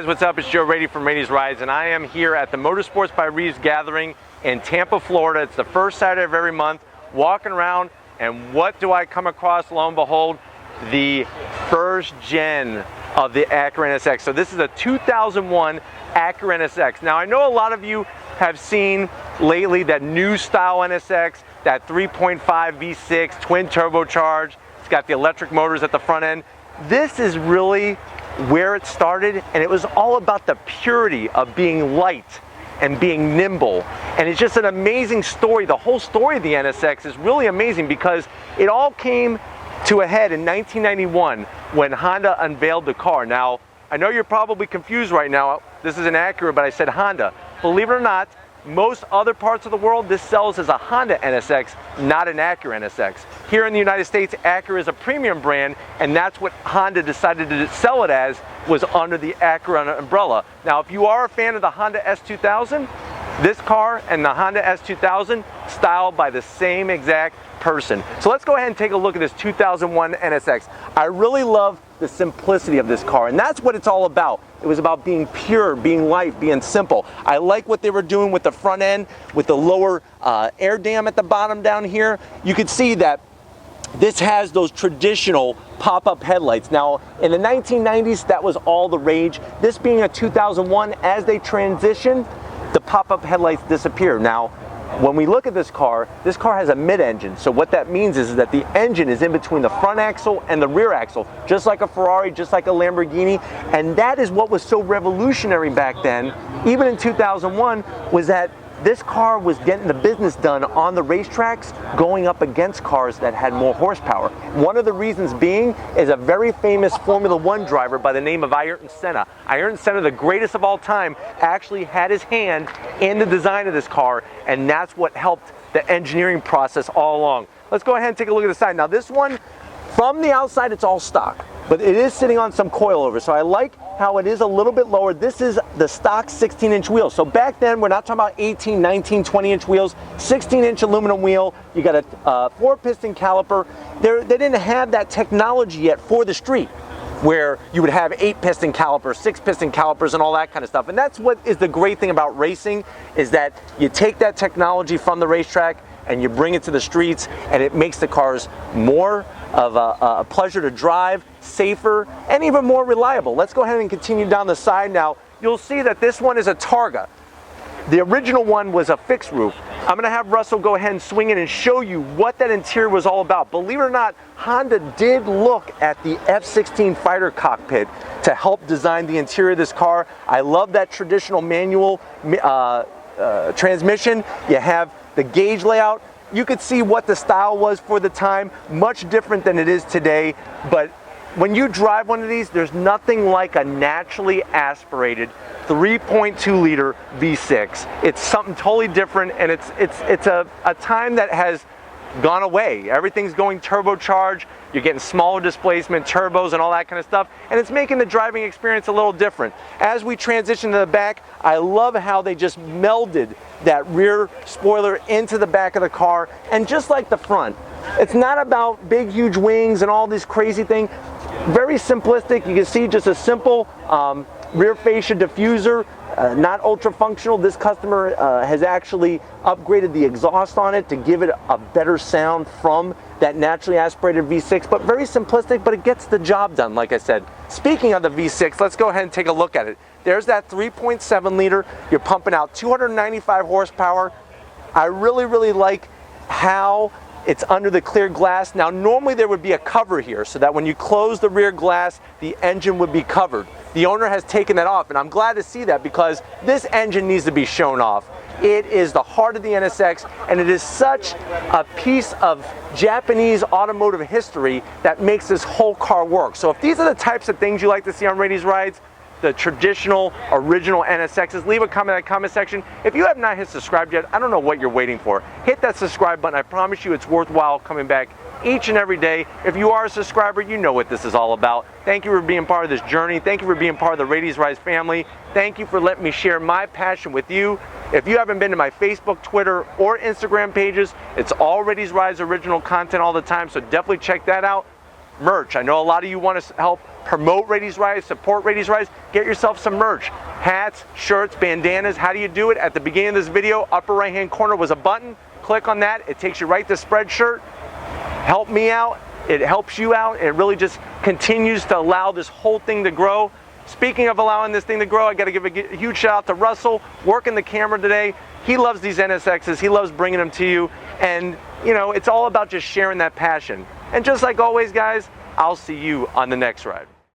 guys, what's up? It's Joe Rady from Rady's Rides, and I am here at the Motorsports by Reeves gathering in Tampa, Florida. It's the first Saturday of every month, walking around, and what do I come across? Lo and behold, the first gen of the Acura NSX. So this is a 2001 Acura NSX. Now I know a lot of you have seen lately that new style NSX, that 3.5 V6 twin turbocharged. It's got the electric motors at the front end. This is really where it started, and it was all about the purity of being light and being nimble. And it's just an amazing story. The whole story of the NSX is really amazing because it all came to a head in 1991 when Honda unveiled the car. Now, I know you're probably confused right now. This is an Acura, but I said Honda. Believe it or not, most other parts of the world, this sells as a Honda NSX, not an Acura NSX. Here in the United States, Acura is a premium brand, and that's what Honda decided to sell it as, was under the Acura umbrella. Now, if you are a fan of the Honda S2000, this car and the Honda S2000 styled by the same exact person. So let's go ahead and take a look at this 2001 NSX. I really love the simplicity of this car, and that's what it's all about. It was about being pure, being light, being simple. I like what they were doing with the front end, with the lower air dam at the bottom down here. You could see that this has those traditional pop-up headlights. Now, in the 1990s, that was all the rage. This being a 2001, as they transition, the pop-up headlights disappear. Now, when we look at this car has a mid-engine. So what that means is that the engine is in between the front axle and the rear axle, just like a Ferrari, just like a Lamborghini. And that is what was so revolutionary back then, even in 2001, was that this car was getting the business done on the racetracks, going up against cars that had more horsepower. One of the reasons being is a very famous Formula One driver by the name of Ayrton Senna. Ayrton Senna, the greatest of all time, actually had his hand in the design of this car, and that's what helped the engineering process all along. Let's go ahead and take a look at the side. Now this one, from the outside, it's all stock, but it is sitting on some coilover. So I like how it is a little bit lower. This is the stock 16-inch wheel. So back then, we're not talking about 18, 19, 20-inch wheels, 16-inch aluminum wheel. You got a 4-piston caliper. They didn't have that technology yet for the street, where you would have 8-piston calipers, 6-piston calipers, and all that kind of stuff. And that's what is the great thing about racing, is that you take that technology from the racetrack and you bring it to the streets, and it makes the cars more of a pleasure to drive, safer, and even more reliable. Let's go ahead and continue down the side now. You'll see that this one is a Targa. The original one was a fixed roof. I'm gonna have Russell go ahead and swing in and show you what that interior was all about. Believe it or not, Honda did look at the F-16 fighter cockpit to help design the interior of this car. I love that traditional manual transmission. You have the gauge layout. You could see what the style was for the time, much different than it is today. But when you drive one of these, there's nothing like a naturally aspirated 3.2 liter V6. It's something totally different, and it's a time that has gone away. Everything's going turbocharged. You're getting smaller displacement, turbos, and all that kind of stuff, and it's making the driving experience a little different. As we transition to the back, I love how they just melded that rear spoiler into the back of the car, and just like the front, it's not about big, huge wings and all this crazy thing. Very simplistic. You can see just a simple rear fascia diffuser, not ultra functional. This customer has actually upgraded the exhaust on it to give it a better sound from that naturally aspirated V6, but very simplistic, but it gets the job done, like I said. Speaking of the V6, let's go ahead and take a look at it. There's that 3.7 liter. You're pumping out 295 horsepower. I really, really like how it's under the clear glass. Now, normally there would be a cover here so that when you close the rear glass, the engine would be covered. The owner has taken that off, and I'm glad to see that because this engine needs to be shown off. It is the heart of the NSX, and it is such a piece of Japanese automotive history that makes this whole car work. So if these are the types of things you like to see on Rady's Rides, the traditional, original NSXs, leave a comment in the comment section. If you have not hit subscribe yet, I don't know what you're waiting for. Hit that subscribe button. I promise you it's worthwhile coming back each and every day. If you are a subscriber, you know what this is all about. Thank you for being part of this journey. Thank you for being part of the Rady's Rides family. Thank you for letting me share my passion with you. If you haven't been to my Facebook, Twitter, or Instagram pages, it's all Rady's Rides original content all the time, so definitely check that out. Merch. I know a lot of you want to help promote Rady's Rides, support Rady's Rides, get yourself some merch. Hats, shirts, bandanas. How do you do it? At the beginning of this video, upper right hand corner was a button. Click on that. It takes you right to Spreadshirt. Help me out. It helps you out. It really just continues to allow this whole thing to grow. Speaking of allowing this thing to grow, I got to give a huge shout out to Russell, working the camera today. He loves these NSXs. He loves bringing them to you. And, you know, it's all about just sharing that passion. And just like always, guys, I'll see you on the next ride.